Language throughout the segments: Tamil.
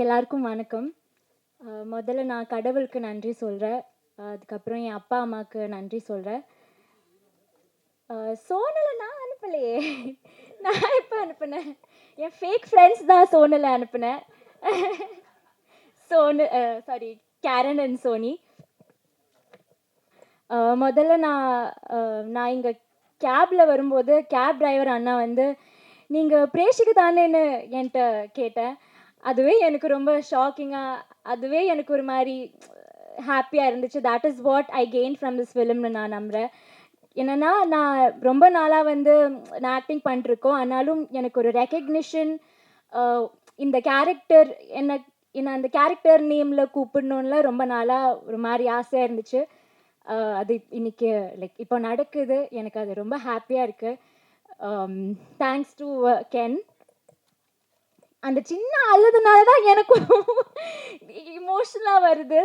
எல்லாருக்கும் வணக்கம். முதல்ல நான் கடவுளுக்கு நன்றி சொல்றேன். அதுக்கப்புறம் என் அப்பா, அம்மாவுக்கு நன்றி சொல்றேன். சோனல நான் அனுப்பலையே. நான் எப்ப அனுப்புனேன்? என் ஃபேக் ஃப்ரெண்ட்ஸ் தான் சோனல அனுப்புனேன். Sonu sorry Karen and Soni. முதல்ல நான் இங்க கேப்ல வரும்போது கேப் டிரைவர் அண்ணா வந்து, "நீங்க பிரேஷுக்கு தானேன்னு" என்ட்ட கேட்டேன். அதுவே எனக்கு ரொம்ப ஷாக்கிங்காக, அதுவே எனக்கு ஒரு மாதிரி ஹாப்பியாக இருந்துச்சு. That is what I gain from this ஃபிலிம்னு நான் நம்புகிறேன். என்னென்னா, நான் ரொம்ப நாளாக வந்து நான் ஆக்டிங் பண்ணிட்டுருக்கோம். ஆனாலும் எனக்கு ஒரு ரெக்கக்னிஷன், இந்த கேரக்டர் என்ன என்ன அந்த கேரக்டர் நேமில் கூப்பிடணுன்ல ரொம்ப நாளாக ஒரு மாதிரி ஆசையாக இருந்துச்சு. அது இன்னைக்கு லைக் இப்போ நடக்குது. எனக்கு அது ரொம்ப ஹாப்பியாக இருக்குது. Thanks to Ken. அந்த சின்ன அழுதுனால தான் எனக்கும் இமோஷனலாக வருது.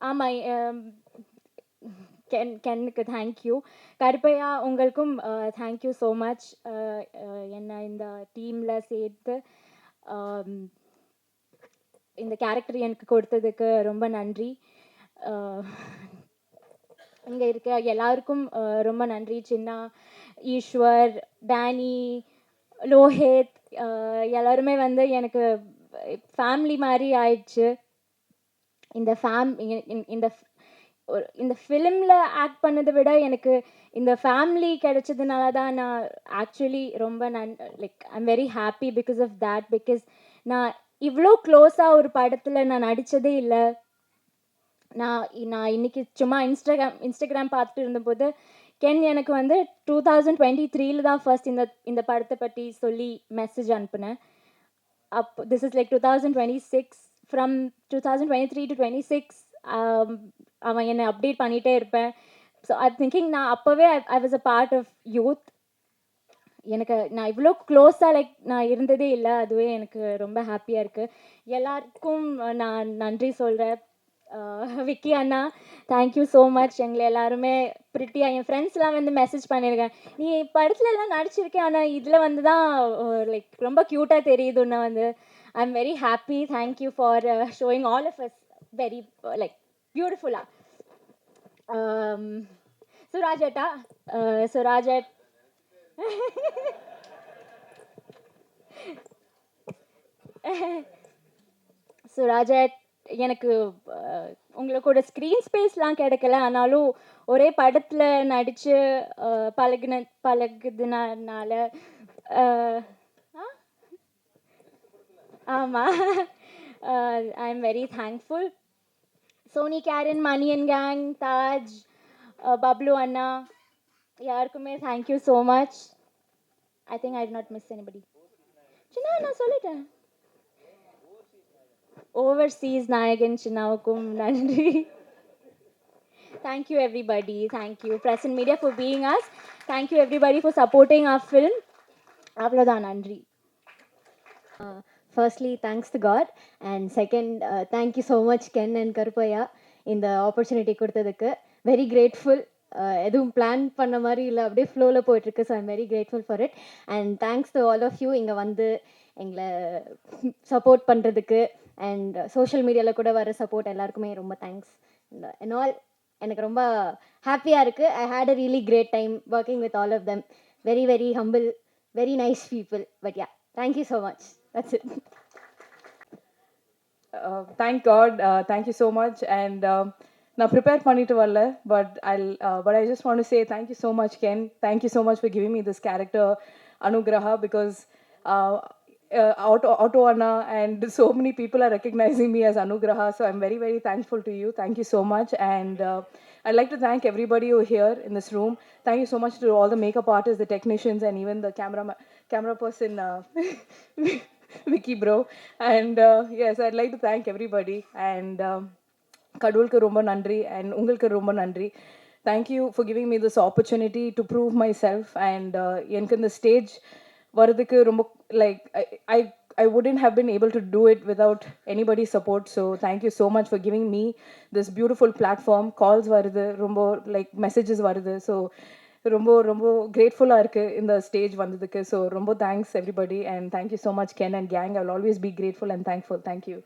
ஆமாம், கென்னுக்கு தேங்க்யூ. கருப்பையா உங்களுக்கும் தேங்க்யூ ஸோ மச். என்னை இந்த டீமில் சேர்த்து இந்த கேரக்டர் எனக்கு கொடுத்ததுக்கு ரொம்ப நன்றி. இங்கே இருக்க எல்லாருக்கும் ரொம்ப நன்றி. சின்னா, ஈஸ்வர், டேனி, லோஹித், எல்லாருமே வந்து எனக்கு ஃபேமிலி மாதிரி ஆயிடுச்சு. இந்த இந்த ஃபிலிமில் ஆக்ட் பண்ணதை விட எனக்கு இந்த ஃபேமிலி கிடைச்சதுனால தான் நான் ஆக்சுவலி ரொம்ப like I'm very happy because of that. Because நான் இவ்வளோ க்ளோஸாக ஒரு படத்தில் நான் நடித்ததே இல்லை. நான் நான் இன்னைக்கு சும்மா இன்ஸ்டாகிராம் பார்த்துட்டு இருந்தபோது கென் எனக்கு வந்து 2023 தான் ஃபர்ஸ்ட் இந்த படத்தை பற்றி சொல்லி மெசேஜ் அனுப்புனேன். This is like 2026. From 2023 to 26 அவன் என்னை அப்டேட் பண்ணிகிட்டே இருப்பேன். ஸோ ஐ திங்கிங் நான் அப்போவே I was a part of youth. எனக்கு நான் இவ்வளோ க்ளோஸாக லைக் நான் இருந்ததே இல்லை. அதுவே எனக்கு ரொம்ப ஹாப்பியாக இருக்குது. எல்லாருக்கும் நான் நன்றி சொல்கிறேன். விக்கி அண்ணா, தேங்க்யூ ஸோ மச். எங்களை எல்லாருமே ப்ரிட்டியாக என் ஃப்ரெண்ட்ஸ்லாம் வந்து மெசேஜ் பண்ணியிருக்கேன், நீ படத்துல எல்லாம் நடிச்சிருக்கேன், ஆனால் இதில் வந்து தான் லைக் ரொம்ப க்யூட்டாக தெரியுதுன்னா வந்து I am very happy. Thank you for showing all of us very like பியூட்டிஃபுல்லாக. சுராஜேட்டா, சுராஜட் சுராஜட் எனக்கு உங்களை கூட ஸ்க்ரீன் ஸ்பேஸ்லாம் கிடைக்கல. ஆனாலும் ஒரே படத்தில் நடித்து பழகுதுனால ஆமாம், I am very thankful. Soni, Karen, Mani and gang, Taj, Bablu அண்ணா, யாருக்குமே thank you so much. I think I did not miss anybody. சின்ன நான் சொல்லிட்டேன். ஓவர்சீஸ் நாயகன் சின்னாவுக்கும் நன்றி. Thank you everybody. Thank you Press and Media for being us. Thank you everybody for supporting our film. அவ்வளோதான், நன்றி. Firstly, thanks to God. And second, thank you so much Ken and Karupaya in the opportunity கொடுத்ததுக்கு. Very grateful. எதுவும் பிளான் பண்ண மாதிரி இல்லை, அப்படியே ஃப்ளோவில் போயிட்டுருக்கு. So I'm very grateful for it. And thanks to all of you இங்கே வந்து எங்களை சப்போர்ட் பண்ணுறதுக்கு. அண்ட் சோஷியல் மீடியாவில் கூட வர சப்போர்ட் எல்லாருக்குமே ரொம்ப தேங்க்ஸ். அண்ட் ஆல் எனக்கு ரொம்ப ஹாப்பியாக இருக்குது. I had a really great time working with all of them. Very very humble, very nice people. But yeah, thank you so much. That's it. Thank God. Thank you so much. And now prepare பண்ணிட்டு வரல, but I just want to say thank you so much Ken. Thank you so much for giving me this character Anugraha, because Auto Anna and so many people are recognizing me as Anugraha, so I'm very very thankful to you. Thank you so much. And I'd like to thank everybody who here in this room. Thank you so much to all the makeup artists, the technicians, and even the camera person Vicky bro. And yes, I'd like to thank everybody. And கடவுளுக்கு ரொம்ப நன்றி and உங்களுக்கு ரொம்ப நன்றி. Thank you for giving me this opportunity to prove myself. And எனக்கு இந்த ஸ்டேஜ் வரதுக்கு ரொம்ப like I wouldn't have been able to do it without anybody's support. So thank you so much for giving me this beautiful platform. Calls வருது, ரொம்ப like messages வருது. So ரொம்ப ரொம்ப கிரேட்ஃபுல்லாக இருக்குது இந்த ஸ்டேஜ் வந்ததுக்கு. ஸோ ரொம்ப thanks everybody and thank you so much Ken and gang. I will always be grateful and thankful. Thank you.